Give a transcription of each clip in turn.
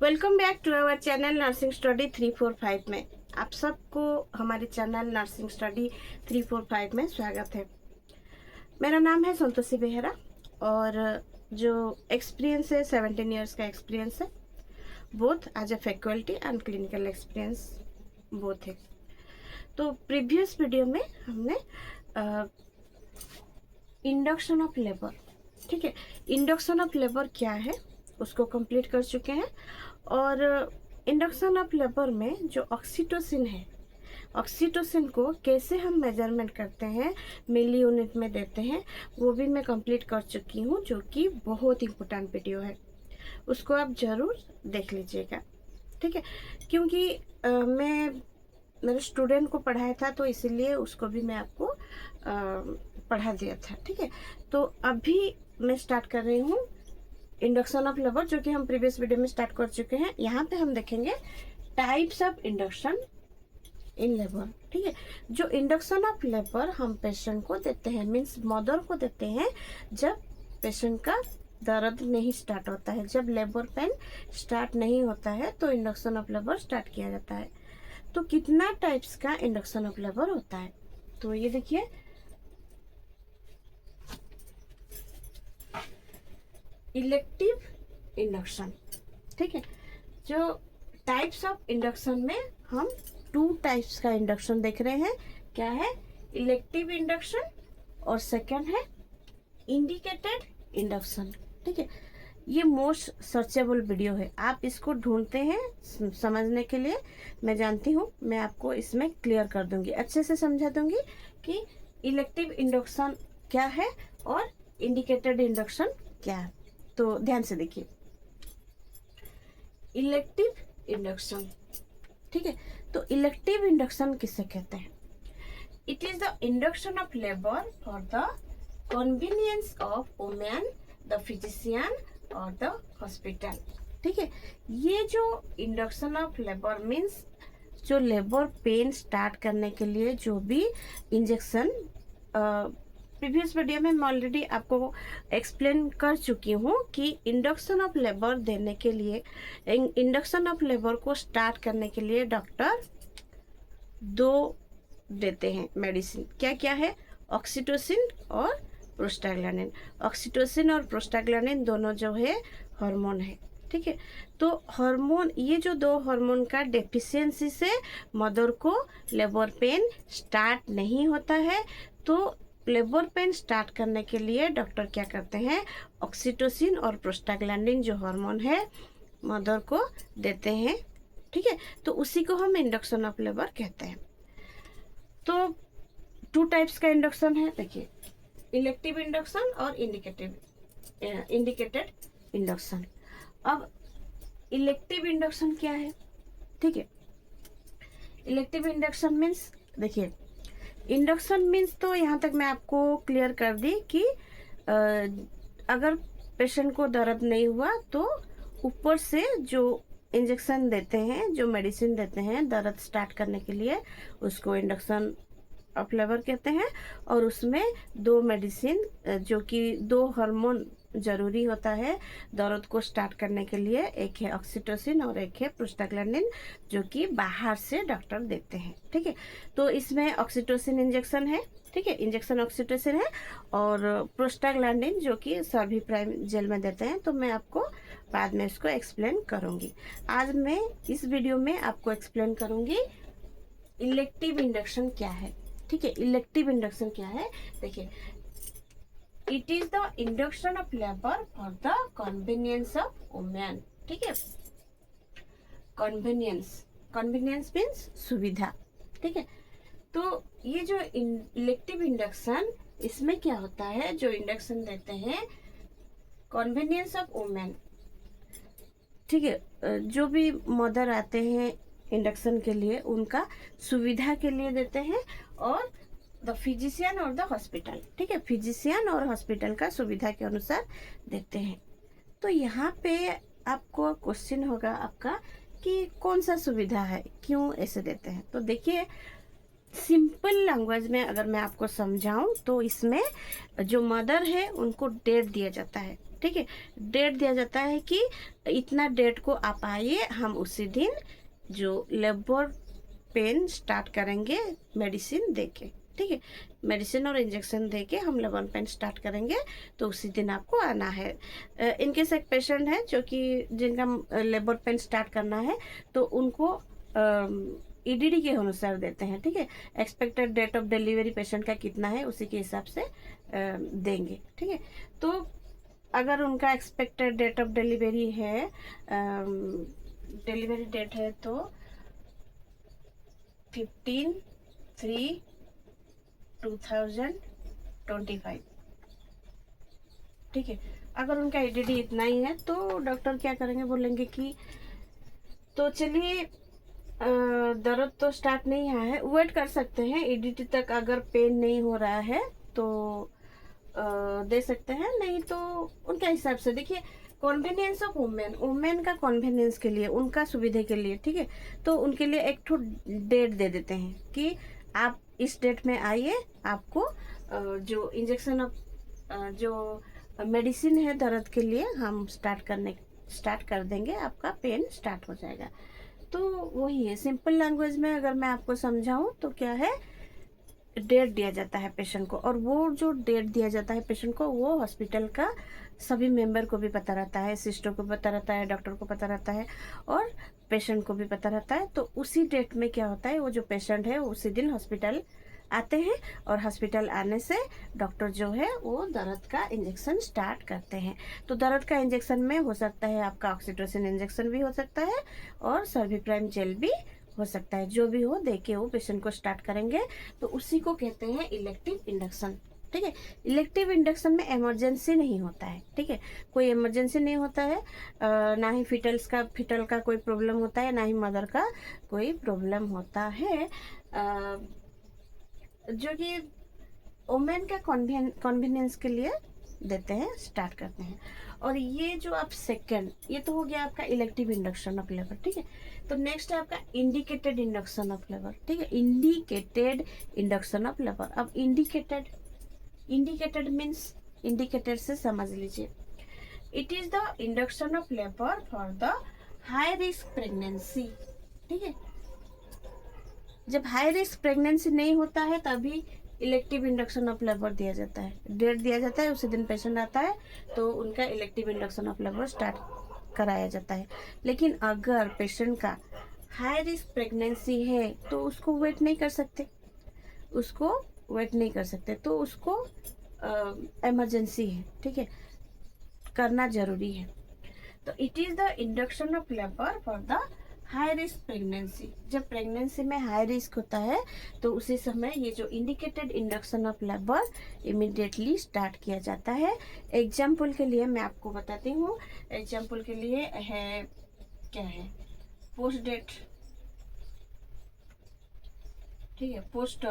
Welcome back to our channel nursing study 345 में आप सबको हमारे चैनल नर्सिंग स्टडी 345 में स्वागत है। मेरा नाम है संतोषी बेहरा और जो एक्सपीरियंस है 17 इयर्स का एक्सपीरियंस है, both as a faculty and clinical experience both है। तो प्रीवियस वीडियो में हमने इंडक्शन ऑफ लेबर, ठीक है, इंडक्शन ऑफ लेबर क्या है उसको कंप्लीट कर चुके हैं। और इंडक्शन ऑफ लेबर में जो ऑक्सीटोसिन है, ऑक्सीटोसिन को कैसे हम मेजरमेंट करते हैं, मिली यूनिट में देते हैं, वो भी मैं कंप्लीट कर चुकी हूँ, जो कि बहुत इम्पोर्टेंट वीडियो है। उसको आप ज़रूर देख लीजिएगा, ठीक है। क्योंकि मैं मेरे स्टूडेंट को पढ़ाया था, तो इसीलिए उसको भी मैं आपको पढ़ा दिया था, ठीक है। तो अभी मैं स्टार्ट कर रही हूँ इंडक्शन ऑफ लेबर, जो कि हम प्रीवियस वीडियो में स्टार्ट कर चुके हैं। यहाँ पे हम देखेंगे types of induction in labour, ठीक है। जो इंडक्शन ऑफ लेबर हम पेशेंट को देते हैं, मीन्स मदर को देते हैं, जब पेशेंट का दर्द नहीं स्टार्ट होता है, जब लेबर पेन स्टार्ट नहीं होता है, तो इंडक्शन ऑफ लेबर स्टार्ट किया जाता है। तो कितना टाइप्स का इंडक्शन ऑफ लेबर होता है, तो ये देखिए, इलेक्टिव इंडक्शन, ठीक है। जो टाइप्स ऑफ इंडक्शन में हम 2 टाइप्स का इंडक्शन देख रहे हैं। क्या है? इलेक्टिव इंडक्शन और सेकंड है इंडिकेटेड इंडक्शन, ठीक है। ये मोस्ट सर्चेबल वीडियो है, आप इसको ढूंढते हैं समझने के लिए। मैं जानती हूँ, मैं आपको इसमें क्लियर कर दूंगी, अच्छे से समझा दूंगी कि इलेक्टिव इंडक्शन क्या है और इंडिकेटेड इंडक्शन क्या है। तो ध्यान से देखिए, इलेक्टिव इंडक्शन, ठीक है। तो इलेक्टिव इंडक्शन किसे कहते हैं? It is the induction of labour for the convenience of women, the physician और द हॉस्पिटल, ठीक है। ये जो इंडक्शन ऑफ लेबर मीन्स जो लेबर पेन स्टार्ट करने के लिए जो भी इंजेक्शन, प्रीवियस वीडियो में मैं ऑलरेडी आपको एक्सप्लेन कर चुकी हूँ कि इंडक्शन ऑफ लेबर देने के लिए, इंडक्शन ऑफ लेबर को स्टार्ट करने के लिए डॉक्टर 2 देते हैं मेडिसिन। क्या क्या है? ऑक्सीटोसिन और प्रोस्टाग्लैंडिन। ऑक्सीटोसिन और प्रोस्टाग्लैंडिन दोनों जो है हार्मोन है, ठीक है। तो हार्मोन, ये जो 2 हार्मोन का डेफिशिएंसी से मदर को लेबर पेन स्टार्ट नहीं होता है। तो लेबर पेन स्टार्ट करने के लिए डॉक्टर क्या करते हैं? ऑक्सीटोसिन और प्रोस्टाग्लैंडिन जो हार्मोन है मदर को देते हैं, ठीक है। तो उसी को हम इंडक्शन ऑफ लेबर कहते हैं। तो 2 टाइप्स का इंडक्शन है, देखिए, इलेक्टिव इंडक्शन और इंडिकेटेड इंडक्शन। अब इलेक्टिव इंडक्शन क्या है, ठीक है। इलेक्टिव इंडक्शन मीन्स, देखिए, इंडक्शन मीन्स तो यहाँ तक मैं आपको क्लियर कर दी कि अगर पेशेंट को दर्द नहीं हुआ तो ऊपर से जो इंजेक्शन देते हैं, जो मेडिसिन देते हैं दर्द स्टार्ट करने के लिए, उसको इंडक्शन ऑफ लेबर कहते हैं। और उसमें 2 मेडिसिन, जो कि 2 हार्मोन जरूरी होता है दर्द को स्टार्ट करने के लिए, एक है ऑक्सीटोसिन और एक है प्रोस्टाग्लैंडिन, जो कि बाहर से डॉक्टर देते हैं, ठीक है। तो इसमें ऑक्सीटोसिन इंजेक्शन है, ठीक है, इंजेक्शन ऑक्सीटोसिन है, और प्रोस्टाग्लैंडिन जो कि सर्वी प्राइम जेल में देते हैं। तो मैं आपको बाद में इसको एक्सप्लेन करूँगी। आज मैं इस वीडियो में आपको एक्सप्लेन करूँगी इलेक्टिव इंडक्शन क्या है, ठीक है। इलेक्टिव इंडक्शन क्या है, देखिए, it is the induction of labour for the convenience of women, ठीक है। कन्वीनियंस, कन्वीनियंस मीन्स सुविधा, ठीक है। तो ये जो इलेक्टिव इंडक्शन, इसमें क्या होता है, जो इंडक्शन देते हैं कन्वीनियंस ऑफ वुमेन, ठीक है, जो भी मदर आते हैं इंडक्शन के लिए उनका सुविधा के लिए देते हैं, और द फिजिशियन और द हॉस्पिटल, ठीक है, फिजिशियन और हॉस्पिटल का सुविधा के अनुसार देते हैं। तो यहाँ पे आपको क्वेश्चन होगा आपका कि कौन सा सुविधा है, क्यों ऐसे देते हैं। तो देखिए, सिंपल लैंग्वेज में अगर मैं आपको समझाऊं तो इसमें जो मदर है उनको डेट दिया जाता है, ठीक है, डेट दिया जाता है कि इतना डेट को आप आइए, हम उसी दिन जो लेबर पेन स्टार्ट करेंगे मेडिसिन देके, ठीक है, मेडिसिन और इंजेक्शन देके हम लेबर पेन स्टार्ट करेंगे, तो उसी दिन आपको आना है। इनकेस एक पेशेंट है जो कि जिनका लेबर पेन स्टार्ट करना है, तो उनको ईडीडी के अनुसार देते हैं, ठीक है, expected date of delivery patient का कितना है उसी के हिसाब से देंगे, ठीक है। तो अगर उनका एक्सपेक्टेड डेट ऑफ डिलीवरी है, डिलीवरी डेट है तो 15/3/2025, ठीक है। अगर उनका ईडीडी इतना ही है तो डॉक्टर क्या करेंगे, बोलेंगे कि तो चलिए दर्द तो स्टार्ट नहीं हुआ है, वेट कर सकते हैं ईडीटी तक, अगर पेन नहीं हो रहा है तो दे सकते हैं, नहीं तो उनके हिसाब से। देखिए, कॉन्वीनियंस ऑफ वुमेन, वुमेन का कॉन्वीनियंस के लिए, उनका सुविधा के लिए, ठीक है, तो उनके लिए एक ठो डेट दे देते हैं कि आप इस डेट में आइए, आपको जो इंजेक्शन ऑफ जो मेडिसिन है दर्द के लिए हम स्टार्ट कर देंगे, आपका पेन स्टार्ट हो जाएगा। तो वही है, सिंपल लैंग्वेज में अगर मैं आपको समझाऊं तो क्या है, डेट दिया जाता है पेशेंट को, और वो जो डेट दिया जाता है पेशेंट को, वो हॉस्पिटल का सभी मेंबर को भी पता रहता है, सिस्टर को पता रहता है, डॉक्टर को पता रहता है, और पेशेंट को भी पता रहता है। तो उसी डेट में क्या होता है, वो जो पेशेंट है उसी दिन हॉस्पिटल आते हैं, और हॉस्पिटल आने से डॉक्टर जो है वो दर्द का इंजेक्शन स्टार्ट करते हैं। तो दर्द का इंजेक्शन में हो सकता है आपका ऑक्सीटोसिन इंजेक्शन भी हो सकता है, और सर्विप्राइम जेल भी हो सकता है, जो भी हो देके वो पेशेंट को स्टार्ट करेंगे। तो उसी को कहते हैं इलेक्टिव इंडक्शन, ठीक है। इलेक्टिव इंडक्शन में इमरजेंसी नहीं होता है, ठीक है, कोई इमरजेंसी नहीं होता है, ना ही फिटल का कोई प्रॉब्लम होता है, ना ही मदर का कोई प्रॉब्लम होता है, जो कि वुमेन का कन्वीनियंस के लिए देते हैं, स्टार्ट करते हैं। और ये जो आप सेकंड, ये तो हो गया आपका इलेक्टिव इंडक्शन ऑफ लेबर, ठीक है। तो नेक्स्ट है आपका इंडिकेटेड इंडक्शन ऑफ लेबर, ठीक है, इंडिकेटेड इंडक्शन ऑफ लेबर। अब इंडिकेटेड मीन्स, इंडिकेटेड से समझ लीजिए, it is the induction of labour for the high risk pregnancy, ठीक है। जब हाई रिस्क प्रेगनेंसी नहीं होता है तभी इलेक्टिव इंडक्शन ऑफ लेबर दिया जाता है, डेट दिया जाता है, उसी दिन पेशेंट आता है तो उनका elective induction of labour start कराया जाता है। लेकिन अगर पेशेंट का हाई रिस्क प्रेगनेंसी है तो उसको वेट नहीं कर सकते, तो उसको इमरजेंसी है, ठीक है, करना जरूरी है। तो it is the induction of labour for the high risk pregnancy. जब प्रेगनेंसी में हाई रिस्क होता है तो उसी समय ये जो indicated induction of labour immediately start किया जाता है। एग्जाम्पल के लिए मैं आपको बताती हूँ, एग्जाम्पल के लिए है, क्या है, पोस्ट डेट, ठीक है, post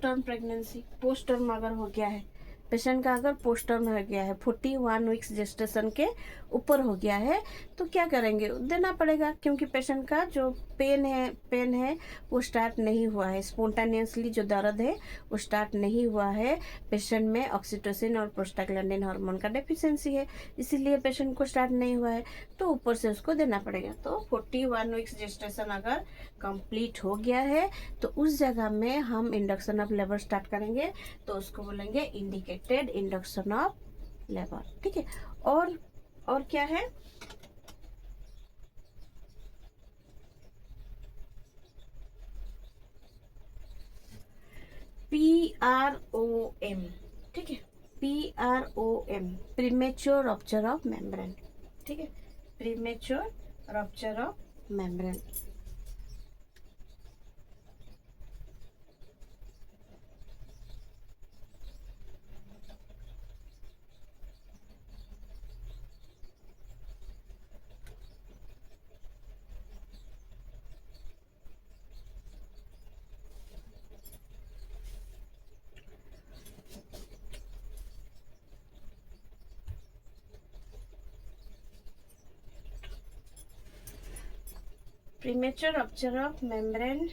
term pregnancy, post term अगर हो गया है पेशेंट का, अगर पोस्ट टर्म हो गया है, 41 वीक्स जेस्टेशन के ऊपर हो गया है, तो क्या करेंगे, देना पड़ेगा, क्योंकि पेशेंट का जो पेन है वो स्टार्ट नहीं हुआ है, स्पॉन्टेनियसली जो दर्द है वो स्टार्ट नहीं हुआ है, पेशेंट में ऑक्सीटोसिन और प्रोस्टाग्लैंडिन हार्मोन का डेफिशिएंसी है, इसीलिए पेशेंट को स्टार्ट नहीं हुआ है, तो ऊपर से उसको देना पड़ेगा। तो 41 वीक्स जेस्टेशन अगर कंप्लीट हो गया है तो उस जगह में हम इंडक्शन ऑफ लेबर स्टार्ट करेंगे, तो उसको बोलेंगे इंडिकेटेड इंडक्शन ऑफ लेबर, ठीक है। और क्या है, PROM, ठीक है, PROM, premature rupture of membrane, ठीक है, premature rupture of membrane. Premature rupture of membrane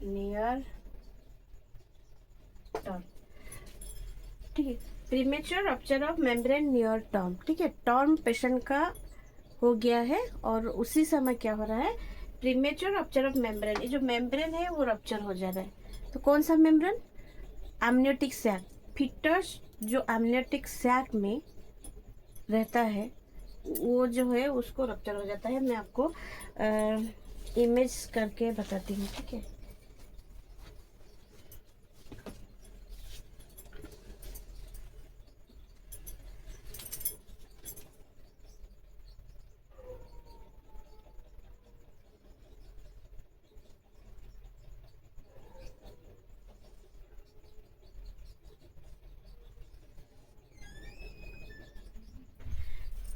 near term, ठीक है। Premature rupture of membrane near term, ठीक है, टर्म पेशेंट का हो गया है और उसी समय क्या हो रहा है, प्रीमेच्योर रप्चर ऑफ मेम्ब्रेन, ये जो मेम्ब्रेन है वो रप्चर हो जा रहा है। तो कौन सा मेम्ब्रेन, एमनियोटिक सैक, फिटस जो एमनियोटिक सैक में रहता है वो जो है उसको रप्चर हो जाता है। मैं आपको इमेज करके बताती हूँ, ठीक है।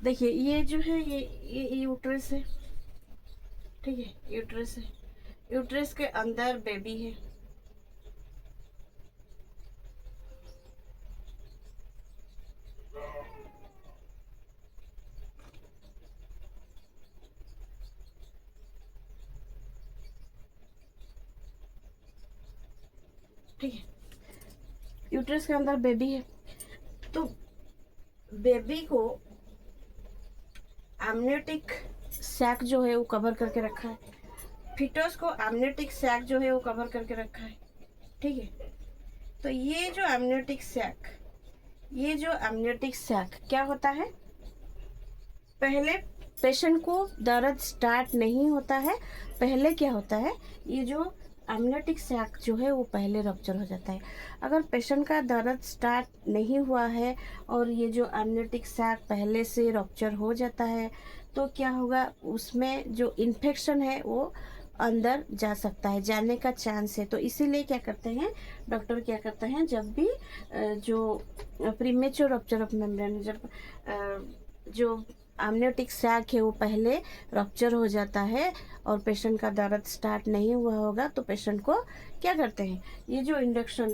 देखिए ये जो है ये यूट्रस है, ठीक है, यूट्रस है, यूट्रस के अंदर बेबी है, ठीक है, यूट्रस के अंदर बेबी है। तो बेबी को एमनियोटिक सैक जो है वो कवर करके रखा है, फिटस को एमनियोटिक सैक जो है वो कवर करके रखा है, ठीक है। तो ये जो एमनियोटिक सैक क्या होता है, पहले पेशेंट को दर्द स्टार्ट नहीं होता है, पहले क्या होता है, ये जो एमनियोटिक सैक जो है वो पहले रप्चर हो जाता है। अगर पेशेंट का दर्द स्टार्ट नहीं हुआ है और ये जो एमनियोटिक सैक पहले से रप्चर हो जाता है तो क्या होगा, उसमें जो इन्फेक्शन है वो अंदर जा सकता है, जाने का चांस है। तो इसीलिए क्या करते हैं डॉक्टर, क्या करते हैं, जब भी जो प्रीमेच्योर रप्चर ऑफ मेम्ब्रेन, जब जो एमनियोटिक सैक है वो पहले रप्चर हो जाता है और पेशेंट का दर्द स्टार्ट नहीं हुआ होगा तो पेशेंट को क्या करते हैं, ये जो इंडक्शन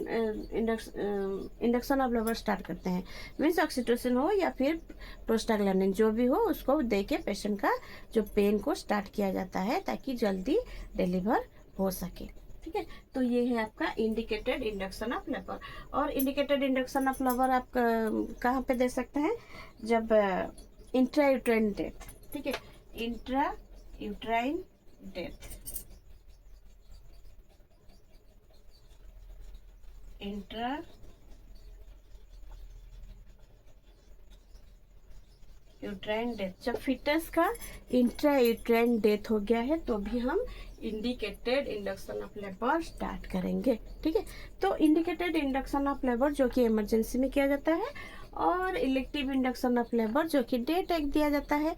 ऑफ लेबर स्टार्ट करते हैं, मीन्स ऑक्सीटोसिन हो या फिर प्रोस्टाग्लैंडिन जो भी हो उसको दे के पेशेंट का जो पेन को स्टार्ट किया जाता है ताकि जल्दी डिलीवर हो सके, ठीक है। तो ये है आपका इंडिकेटेड इंडक्शन ऑफ लेबर। और इंडिकेटेड इंडक्शन ऑफ लेबर आप कहाँ पे दे सकते हैं, जब इंट्रा यूट्राइन डेथ, ठीक है, intra uterine death, intra uterine death, जब फिटस का इंट्रा यूट्राइन डेथ हो गया है तो भी हम indicated induction of labour start करेंगे, ठीक है। तो इंडिकेटेड इंडक्शन ऑफ लेबर जो कि इमरजेंसी में किया जाता है और इलेक्टिव इंडक्शन ऑफ लेबर जो कि डे टेक दिया जाता है